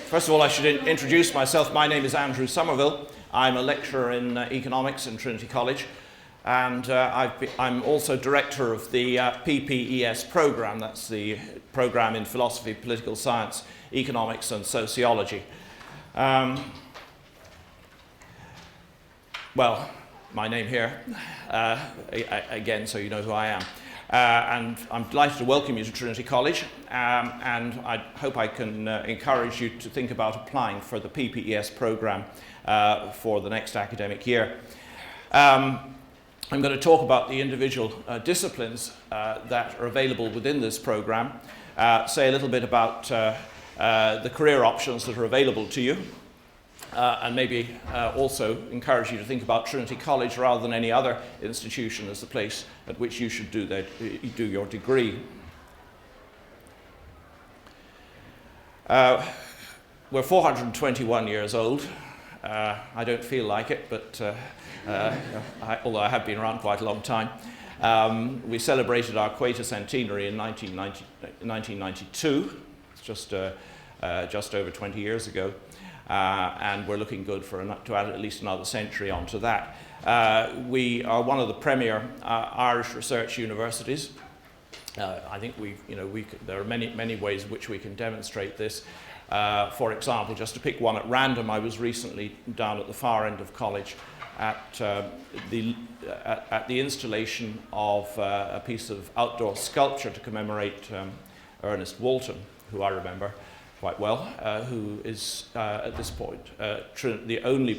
First of all, I should introduce myself. My name is Andrew Somerville. I'm a lecturer in economics in Trinity College, and I'm also director of the PPES program. That's the program in philosophy, political science, economics, and sociology. Well, my name here, again, so you know who I am. And I'm delighted to welcome you to Trinity College, and I hope I can encourage you to think about applying for the PPES program for the next academic year. I'm going to talk about the individual disciplines that are available within this program, say a little bit about the career options that are available to you, and maybe also encourage you to think about Trinity College rather than any other institution as the place at which you should do your degree. We're 421 years old. I don't feel like it, but although I have been around quite a long time. We celebrated our quatercentenary in 1992. It's just over 20 years ago. And we're looking good to add at least another century onto that. We are one of the premier Irish research universities. I think there are many ways in which we can demonstrate this. For example, just to pick one at random, I was recently down at the far end of college at the installation of a piece of outdoor sculpture to commemorate Ernest Walton, who I remember quite well, who is at this point the only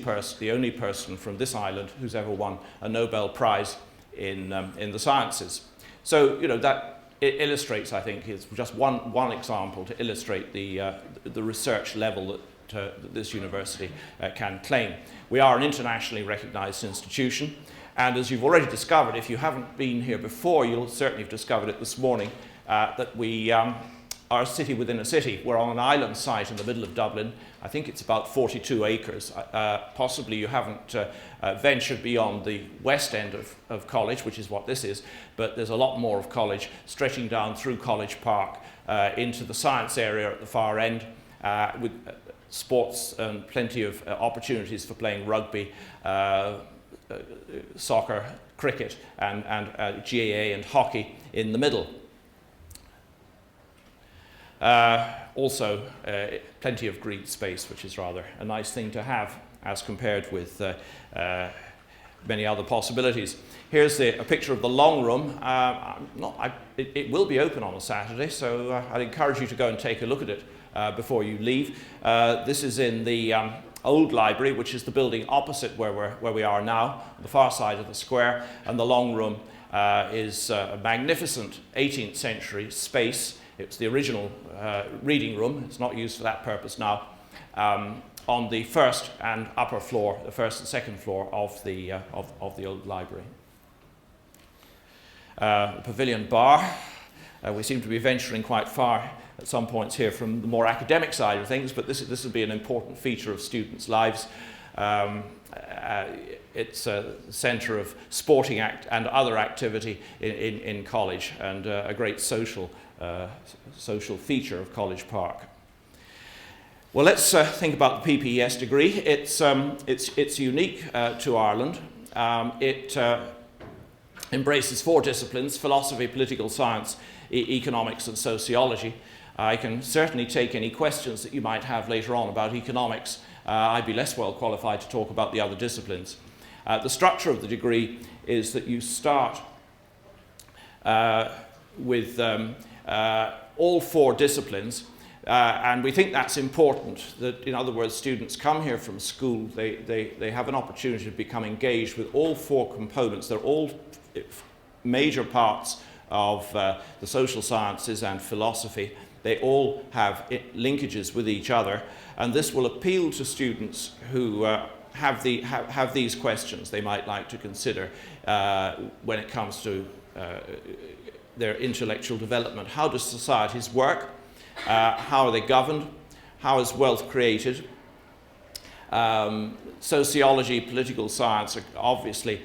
person from this island who's ever won a Nobel Prize in the sciences. So that it illustrates, I think, is just one example to illustrate the research level that this university can claim. We are an internationally recognised institution, and as you've already discovered, if you haven't been here before, you'll certainly have discovered it this morning, that we are a city within a city. We're on an island site in the middle of Dublin. I think it's about 42 acres. Possibly you haven't ventured beyond the west end of College, which is what this is, but there's a lot more of College stretching down through College Park into the science area at the far end, with sports and plenty of opportunities for playing rugby, soccer, cricket, and GAA and hockey in the middle. Also, plenty of green space, which is rather a nice thing to have as compared with many other possibilities. Here's a picture of the long room. It will be open on a Saturday, so I'd encourage you to go and take a look at it before you leave. This is in the old library, which is the building opposite where we are now, on the far side of the square, and the long room is a magnificent 18th century space. It's the original reading room. It's not used for that purpose now. On the first and upper floor, the first and second floor of the old library. The Pavilion Bar. We seem to be venturing quite far at some points here from the more academic side of things, but this will be an important feature of students' lives. It's a centre of sporting and other activity in college, and a great social feature of College Park. Well, let's think about the PPES degree. It's unique to Ireland. It embraces 4 disciplines: philosophy, political science, economics, and sociology. I can certainly take any questions that you might have later on about economics. I'd be less well qualified to talk about the other disciplines. The structure of the degree is that you start with all 4 disciplines, and we think that's important, that in other words students come here from school, they have an opportunity to become engaged with all 4 components. They're all major parts of the social sciences and philosophy. They all have linkages with each other, and this will appeal to students who have these questions they might like to consider when it comes to their intellectual development. How do societies work? How are they governed? How is wealth created? Sociology, political science are obviously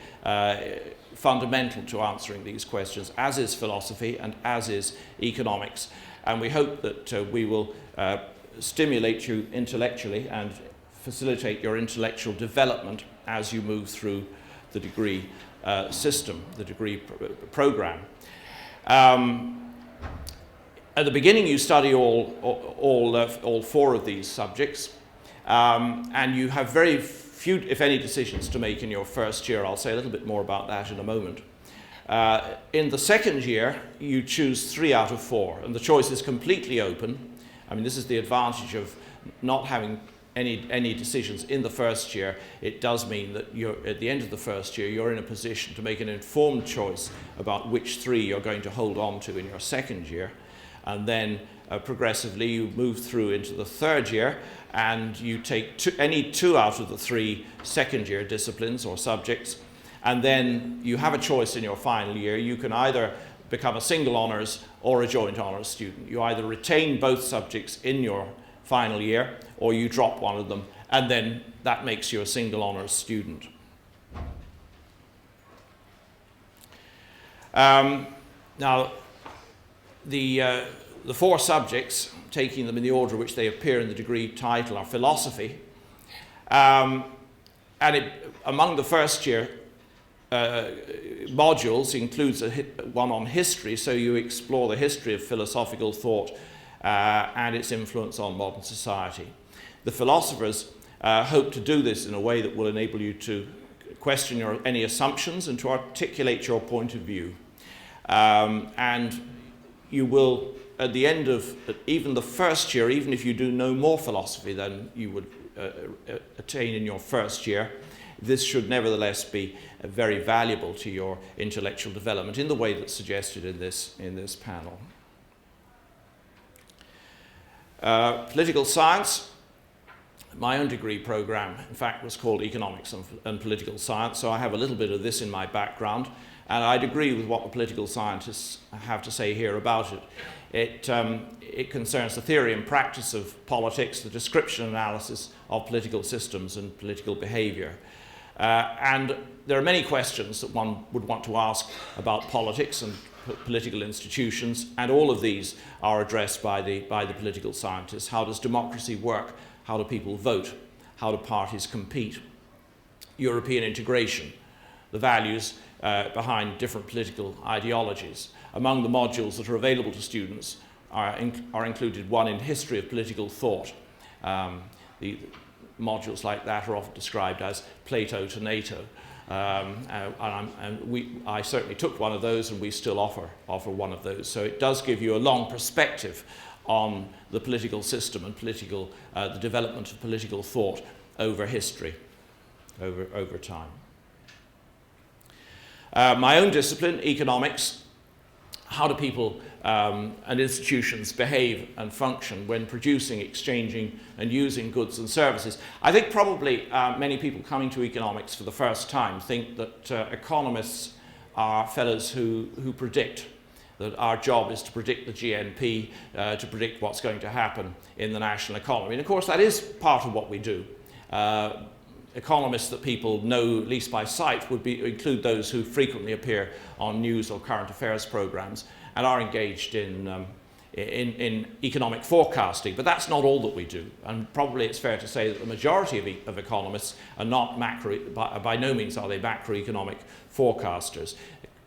fundamental to answering these questions, as is philosophy and as is economics. And we hope that we will stimulate you intellectually and facilitate your intellectual development as you move through the degree system, the degree program. At the beginning, you study all four of these subjects, and you have very few, if any, decisions to make in your first year. I'll say a little bit more about that in a moment. In the second year, you choose 3 out of 4, and the choice is completely open. I mean, this is the advantage of not having any decisions in the first year. It does mean that at the end of the first year, you're in a position to make an informed choice about which 3 you're going to hold on to in your second year. And then progressively you move through into the third year, and you take any 2 out of the 3 second year disciplines or subjects, and then you have a choice in your final year. You can either become a single honours or a joint honours student. You either retain both subjects in your final year, or you drop one of them, and then that makes you a single honours student. Now, the 4 subjects, taking them in the order which they appear in the degree title, are philosophy. And among the first year modules includes one on history, so you explore the history of philosophical thought and its influence on modern society. The philosophers hope to do this in a way that will enable you to question any assumptions and to articulate your point of view. And you will, at the end of even the first year, even if you do no more philosophy than you would attain in your first year, this should nevertheless be very valuable to your intellectual development in the way that's suggested in this panel. Political science. My own degree program, in fact, was called Economics and Political Science, so I have a little bit of this in my background, and I'd agree with what the political scientists have to say here about it. It concerns the theory and practice of politics, the description and analysis of political systems and political behaviour. And there are many questions that one would want to ask about politics and political institutions, and all of these are addressed by the political scientists. How does democracy work? How do people vote? How do parties compete? European integration, the values behind different political ideologies. Among the modules that are available to students are included one in history of political thought. The modules like that are often described as Plato to NATO. I certainly took one of those, and we still offer one of those. So it does give you a long perspective on the political system and the development of political thought over history, over time. My own discipline, economics. How do people and institutions behave and function when producing, exchanging, and using goods and services? I think probably many people coming to economics for the first time think that economists are fellows who predict, that our job is to predict the GNP, to predict what's going to happen in the national economy. And of course, that is part of what we do. Economists that people know, at least by sight, would include those who frequently appear on news or current affairs programs and are engaged in economic forecasting. But that's not all that we do. And probably it's fair to say that the majority of economists are not by no means are they macroeconomic forecasters.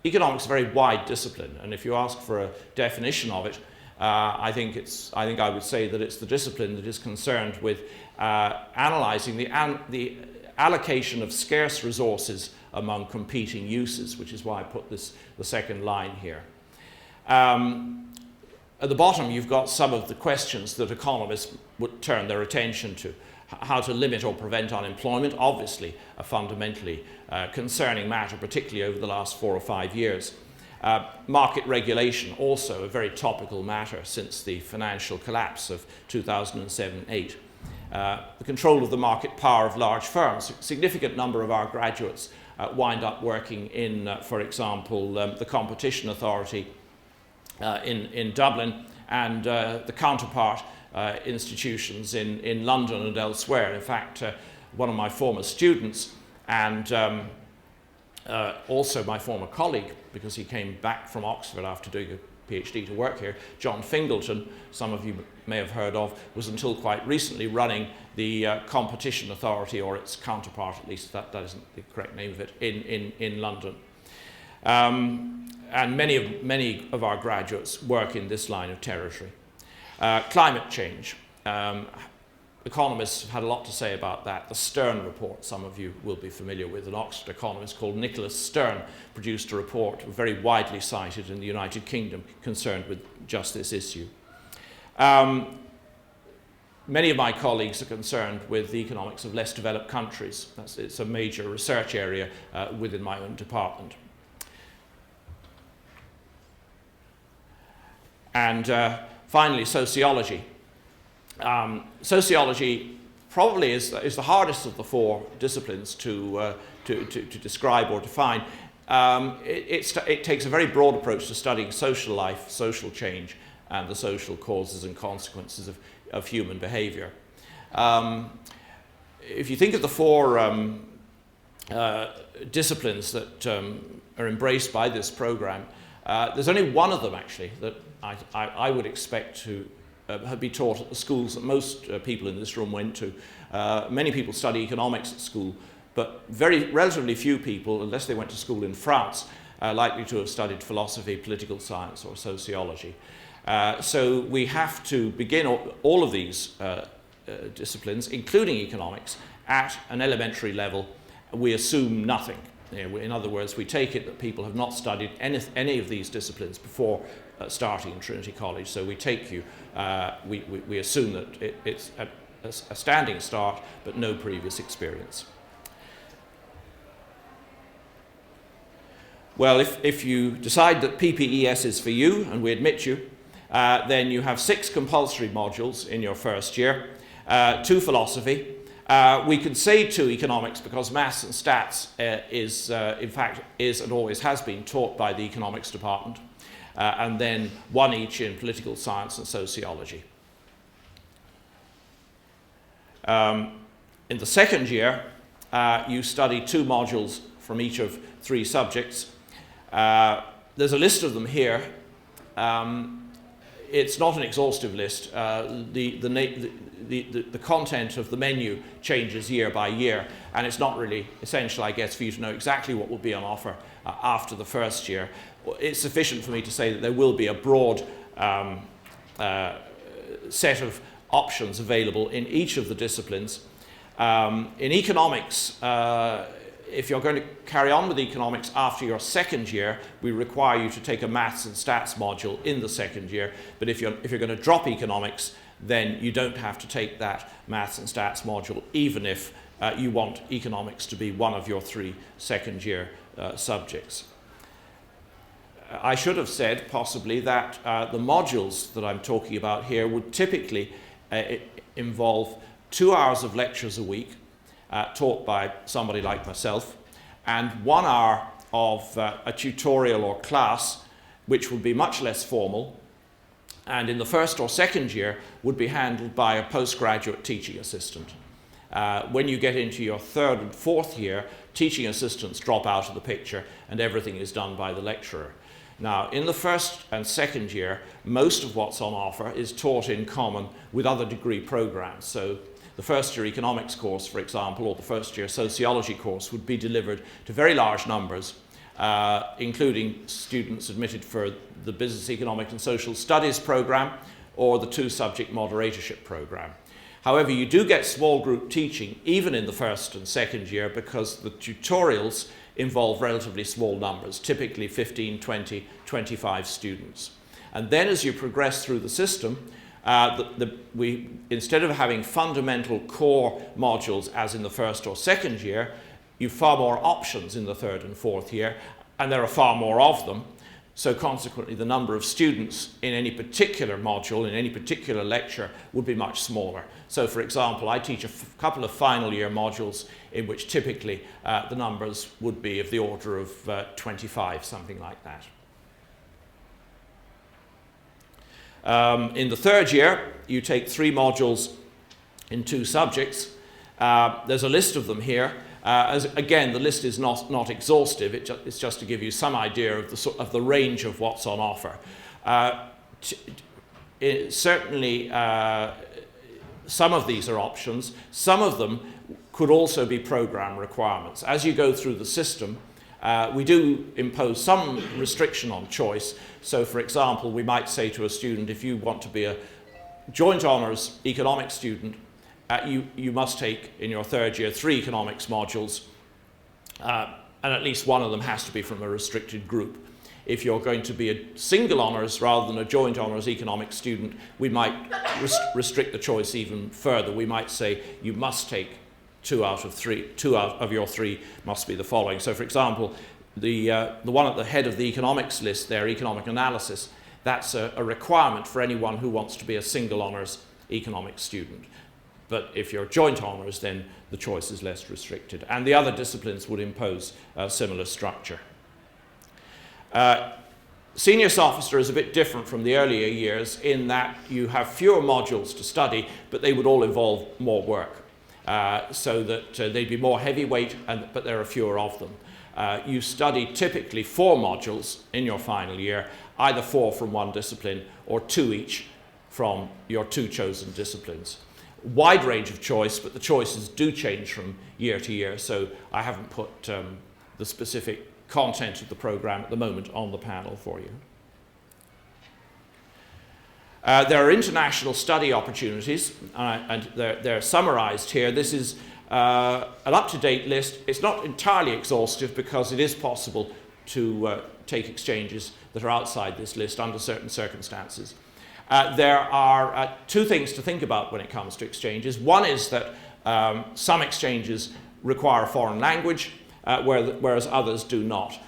Economics is a very wide discipline, and if you ask for a definition of it, I think I would say that it's the discipline that is concerned with analysing the allocation of scarce resources among competing uses, which is why I put the second line here. At the bottom, you've got some of the questions that economists would turn their attention to. How to limit or prevent unemployment, obviously a fundamentally concerning matter, particularly over the last 4 or 5 years. Market regulation, also a very topical matter since the financial collapse of 2007-8. The control of the market power of large firms. A significant number of our graduates wind up working in, for example, the Competition Authority in Dublin, and the counterpart institutions in London and elsewhere. In fact, one of my former students and also my former colleague, because he came back from Oxford after doing a PhD to work here, John Fingleton, some of you may have heard of, was until quite recently running the Competition Authority, or its counterpart, at least that isn't the correct name of it, in London. And many of our graduates work in this line of territory. Climate change. Economists have had a lot to say about that. The Stern report, some of you will be familiar with, an Oxford economist called Nicholas Stern produced a report very widely cited in the United Kingdom concerned with just this issue. Many of my colleagues are concerned with the economics of less developed countries. It's a major research area within my own department. And finally, sociology. Sociology probably is the hardest of the four disciplines to describe or define. It takes a very broad approach to studying social life, social change, and the social causes and consequences of human behaviour. If you think of the four disciplines that are embraced by this programme, there's only one of them actually that I would expect to be taught at the schools that most people in this room went to. Many people study economics at school, but relatively few people, unless they went to school in France, are likely to have studied philosophy, political science, or sociology. So we have to begin all of these disciplines, including economics, at an elementary level. We assume nothing. In other words, we take it that people have not studied any of these disciplines before starting in Trinity College. So we take you, we assume that it's a standing start, but no previous experience. Well, if you decide that PPES is for you, and we admit you, then you have 6 compulsory modules in your first year, 2 philosophy. We can say 2 economics because maths and stats in fact and always has been taught by the economics department, and then 1 each in political science and sociology. In the second year, you study 2 modules from each of 3 subjects. There's a list of them here. It's not an exhaustive list. The content of the menu changes year by year, and it's not really essential, I guess, for you to know exactly what will be on offer after the first year. It's sufficient for me to say that there will be a broad set of options available in each of the disciplines. In economics, if you're going to carry on with economics after your second year, we require you to take a maths and stats module in the second year. But if you're going to drop economics, then you don't have to take that maths and stats module, even if you want economics to be one of your 3 second year subjects. I should have said, possibly, that the modules that I'm talking about here would typically involve 2 hours of lectures a week, taught by somebody like myself, and 1 hour of a tutorial or class, which would be much less formal, and in the first or second year would be handled by a postgraduate teaching assistant. When you get into your 3rd and 4th year, teaching assistants drop out of the picture and everything is done by the lecturer. Now, in the first and second year, most of what's on offer is taught in common with other degree programs. So the first year economics course, for example, or the first year sociology course would be delivered to very large numbers, including students admitted for the Business, Economic and Social Studies program or the 2-subject moderatorship program. However, you do get small group teaching even in the first and second year because the tutorials involve relatively small numbers, typically 15, 20, 25 students. And then as you progress through the system, instead of having fundamental core modules as in the first or second year, you've far more options in the 3rd and 4th year, and there are far more of them. So consequently, the number of students in any particular module, in any particular lecture, would be much smaller. So for example, I teach a couple of final year modules in which typically the numbers would be of the order of 25, something like that. In the 3rd year, you take 3 modules in 2 subjects. There's a list of them here. Again, the list is not exhaustive. It's just to give you some idea of the range of what's on offer. Certainly, some of these are options. Some of them could also be program requirements. As you go through the system, we do impose some restriction on choice. So, for example, we might say to a student, if you want to be a joint honours economics student, you must take in your third year 3 economics modules, and at least one of them has to be from a restricted group. If you're going to be a single honours rather than a joint honours economics student, we might restrict the choice even further. We might say you must take 2 out of 3. 2 out of your 3 must be the following. So, for example, the one at the head of the economics list there, economic analysis, that's a requirement for anyone who wants to be a single honours economics student. But if you're joint honours, then the choice is less restricted. And the other disciplines would impose a similar structure. Senior Sophister is a bit different from the earlier years in that you have fewer modules to study, but they would all involve more work. So that they'd be more heavyweight, but there are fewer of them. You study typically 4 modules in your final year, either 4 from one discipline or 2 each from your 2 chosen disciplines. Wide range of choice, but the choices do change from year to year, so I haven't put the specific content of the program at the moment on the panel for you. There are international study opportunities, and they're summarized here. This is an up-to-date list. It's not entirely exhaustive because it is possible to take exchanges that are outside this list under certain circumstances. There are 2 things to think about when it comes to exchanges. One is that some exchanges require a foreign language, whereas others do not.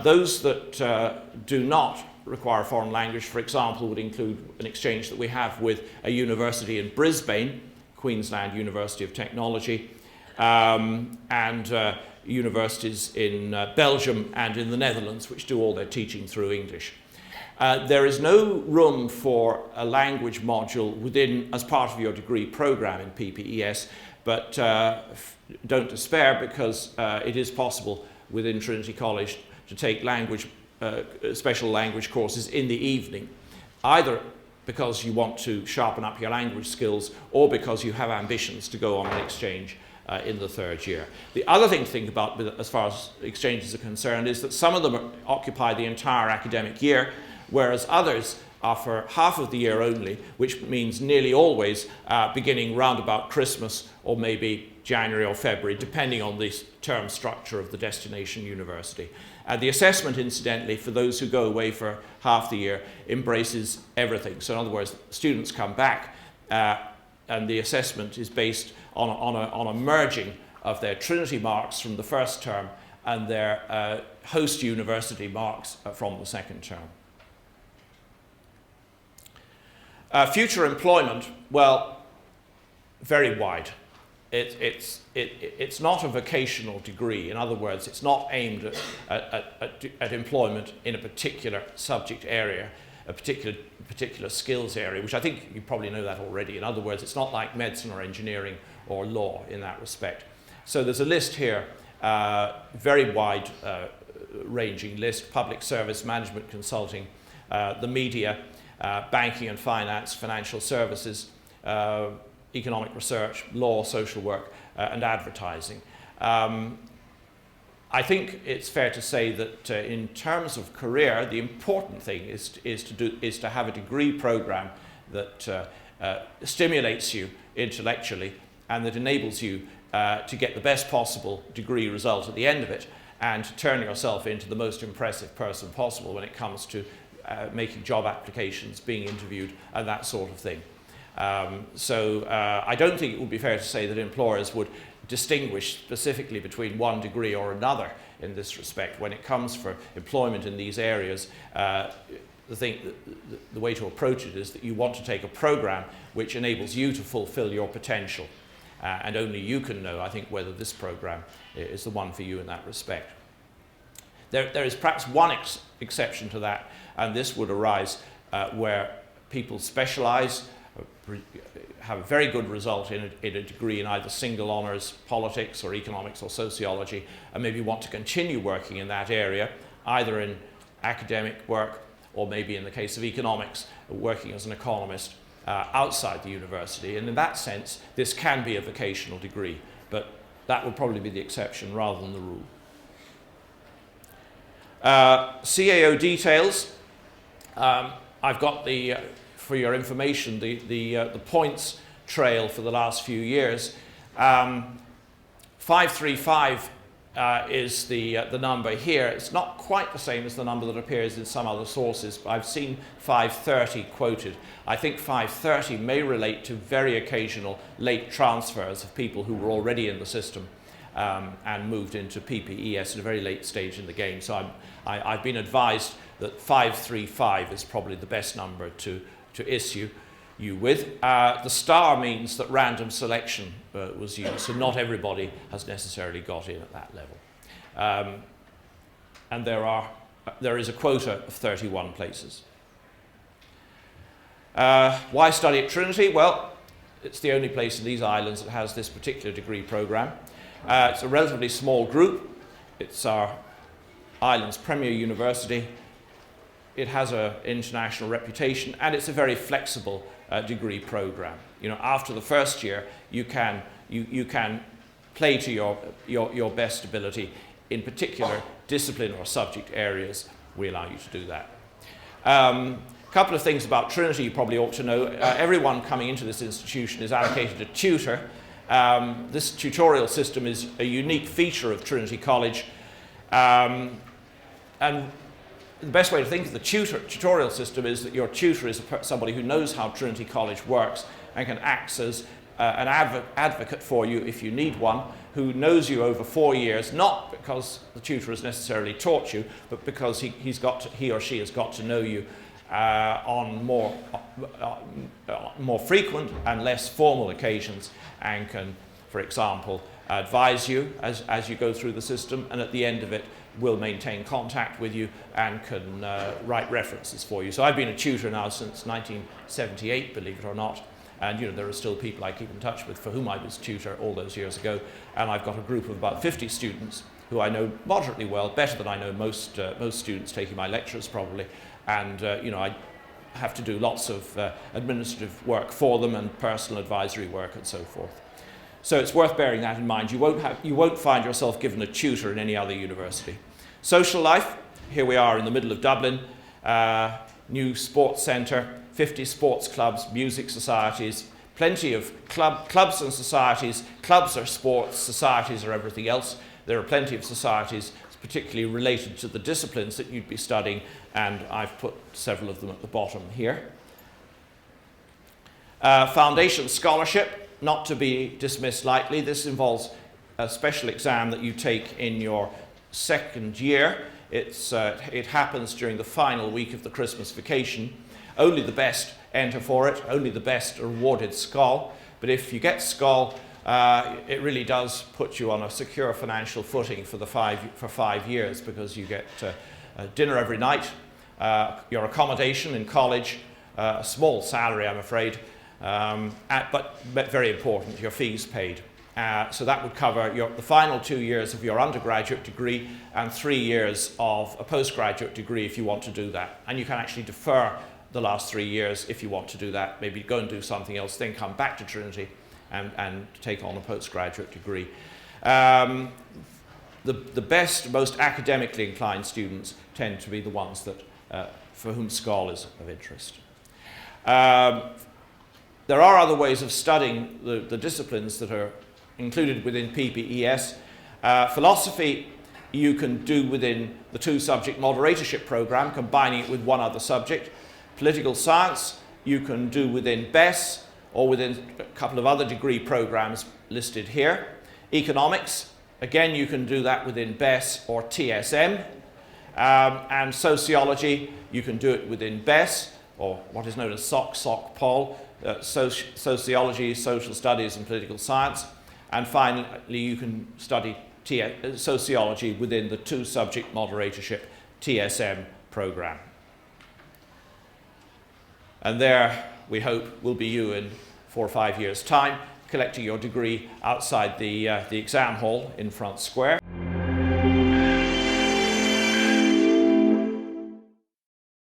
Those that do not require a foreign language, for example, would include an exchange that we have with a university in Brisbane, Queensland University of Technology, and universities in Belgium and in the Netherlands, which do all their teaching through English. There is no room for a language module as part of your degree program in PPES, but don't despair, because it is possible within Trinity College to take special language courses in the evening, either because you want to sharpen up your language skills or because you have ambitions to go on an exchange in the third year. The other thing to think about as far as exchanges are concerned is that some of them occupy the entire academic year, whereas others are for half of the year only, which means nearly always beginning round about Christmas or maybe January or February, depending on the term structure of the destination university. The assessment, incidentally, for those who go away for half the year, embraces everything. So in other words, students come back and the assessment is based on a merging of their Trinity marks from the first term and their host university marks from the second term. Future employment, well, very wide. It's not a vocational degree. In other words, it's not aimed at employment in a particular subject area, a particular skills area, which I think you probably know that already. In other words, it's not like medicine or engineering or law in that respect. So there's a list here, very wide ranging list: public service, management consulting, the media, banking and finance, financial services, economic research, law, social work, and advertising. I think it's fair to say that in terms of career, the important thing is to have a degree program that stimulates you intellectually and that enables you to get the best possible degree result at the end of it, and to turn yourself into the most impressive person possible when it comes to making job applications, being interviewed, and that sort of thing. So I don't think it would be fair to say that employers would distinguish specifically between one degree or another in this respect. When it comes for employment in these areas, the way to approach it is that you want to take a program which enables you to fulfill your potential, and only you can know, I think, whether this program is the one for you in that respect. There is perhaps one exception to that, and this would arise where people specialize have a very good result in a degree in either single honours, politics or economics or sociology, and maybe want to continue working in that area, either in academic work or maybe in the case of economics, working as an economist outside the university. And in that sense, this can be a vocational degree, but that would probably be the exception rather than the rule. CAO details. I've got for your information, the points trail for the last few years. 535 is the number here. It's not quite the same as the number that appears in some other sources, but I've seen 530 quoted. I think 530 may relate to very occasional late transfers of people who were already in the system and moved into PPES at a very late stage in the game. So I've been advised that 535 is probably the best number to issue you with. The star means that random selection was used, so not everybody has necessarily got in at that level. And there is a quota of 31 places. Why study at Trinity? Well, it's the only place in these islands that has this particular degree program. It's a relatively small group. It's our island's premier university. It has an international reputation, and it's a very flexible degree program. You know, after the first year, you can play to your best ability. In particular, discipline or subject areas, we allow you to do that. A couple of things about Trinity you probably ought to know. Everyone coming into this institution is allocated a tutor. This tutorial system is a unique feature of Trinity College. And the best way to think of the tutorial system is that your tutor is somebody who knows how Trinity College works and can act as an advocate for you if you need one, who knows you over 4 years, not because the tutor has necessarily taught you, but because he or she has got to know you on more frequent and less formal occasions, and can, for example, advise you as you go through the system, and at the end of it will maintain contact with you and can write references for you. So I've been a tutor now since 1978, believe it or not, and you know, there are still people I keep in touch with for whom I was tutor all those years ago, and I've got a group of about 50 students who I know moderately well, better than I know most students taking my lectures probably, and you know, I have to do lots of administrative work for them and personal advisory work and so forth. So it's worth bearing that in mind. You won't find yourself given a tutor in any other university. Social life, here we are in the middle of Dublin, new sports centre, 50 sports clubs, music societies, plenty of clubs and societies. Clubs are sports, societies are everything else. There are plenty of societies particularly related to the disciplines that you'd be studying, and I've put several of them at the bottom here. Foundation scholarship, not to be dismissed lightly. This involves a special exam that you take in your second year. It happens during the final week of the Christmas vacation. Only the best enter for it, only the best are awarded SCOL. But if you get SCOL, it really does put you on a secure financial footing for 5 years, because you get dinner every night, your accommodation in college, a small salary, I'm afraid, but very important, your fees paid. So that would cover the final 2 years of your undergraduate degree and 3 years of a postgraduate degree if you want to do that. And you can actually defer the last 3 years if you want to do that, maybe go and do something else, then come back to Trinity and take on a postgraduate degree. The best, most academically inclined students tend to be the ones that, for whom SCOL is of interest. There are other ways of studying the disciplines that are included within PPES. Philosophy you can do within the 2-subject moderatorship program, combining it with one other subject. Political science you can do within BES or within a couple of other degree programs listed here. Economics, again, you can do that within BES or TSM. And sociology, you can do it within BES, or what is known as SOC-POL, sociology, social studies and political science. And finally, you can study sociology within the 2-subject moderatorship TSM program. And there, we hope, will be you in 4 or 5 years' time, collecting your degree outside the exam hall in Front Square.